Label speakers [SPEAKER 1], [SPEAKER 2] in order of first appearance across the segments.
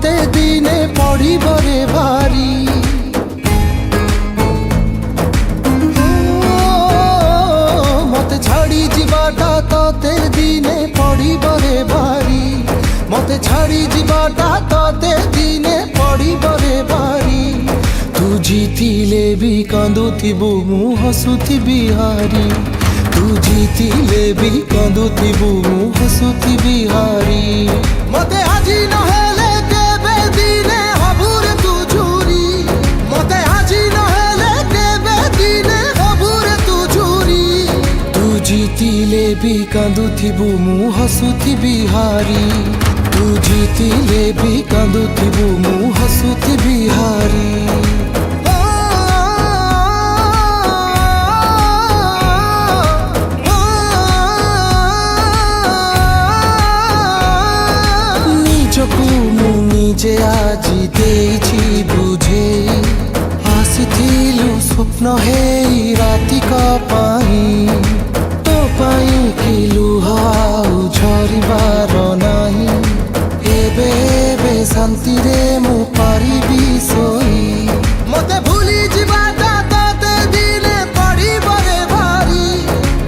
[SPEAKER 1] तोते दिने पड़िब रे भारी मते छाड़ी जीवाटा तोते दिने पड़िब रे भारी मते छाड़ी जीवाटा तोते दिने पड़िब रे भारी तू जीतिले भी कांदुथिबु मु हसुथिबि हारी तू जीतिले भी कांदुथिबु मु हसुथिबि हारी मते आजी नहेले केबे दिने हबुरे तू झुरी मते आजी नहेले केबे दिने हबुरे तू झुरी तू जीतिले भी कांदुथिबु मु हसुथिबि हारी तू जीतिले भी कांदुथिबु मु हसुथिबि हारी নিজে আজি দেইছি বুঝে আসিथिलु स्वप्न हेई रातिक पाई तो पाई कि लुह आउ झरिबार नाही एबे एबे शांति रे मु पारिबि सोई मते भूली जीवाटा तोते दिने पड़िब रे भारी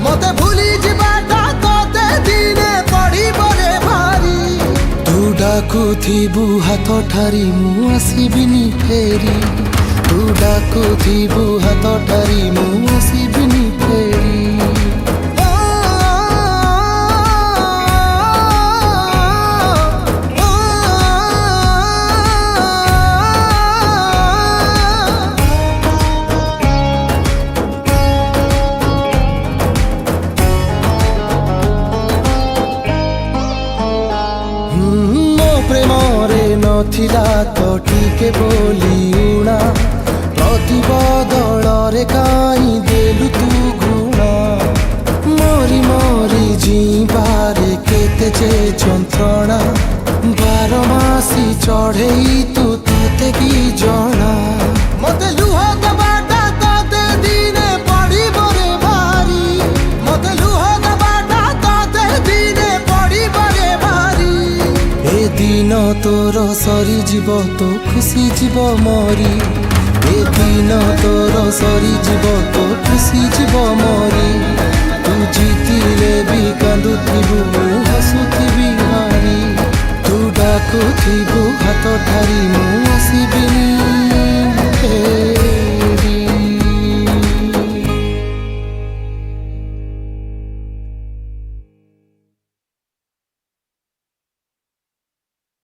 [SPEAKER 1] मते भूली जीवाटा तोते दिने पड़िब रे भारी तू डाकुथिबु हाथ ठारी मु आसिबिनी फेरी तू डाकुथिबु हाथ ठारी मु आसिबिनी फेरी प्रेमरे नथिला तो टिके बोली उणा प्रति बदलरे काई देलु तू गुणा मरी मरी जीवारे केते जे जंत्रणा 12 मासी चढ़ेई तू तोते की जणा मते लुह दबाटा तोते दिने पड़िब रे भारी मते लुह दबाटा तोते दिने पड़िब रे भारी ए दिन तोर सरी जीव तो खुशी जीव मरी ए दिन तोर सरी जीव तो खुशी जीव मरी तू जीतिले भी कांदुथिबु मु हसुथिबि हारी तू डाकुथिबु हाथ ठारी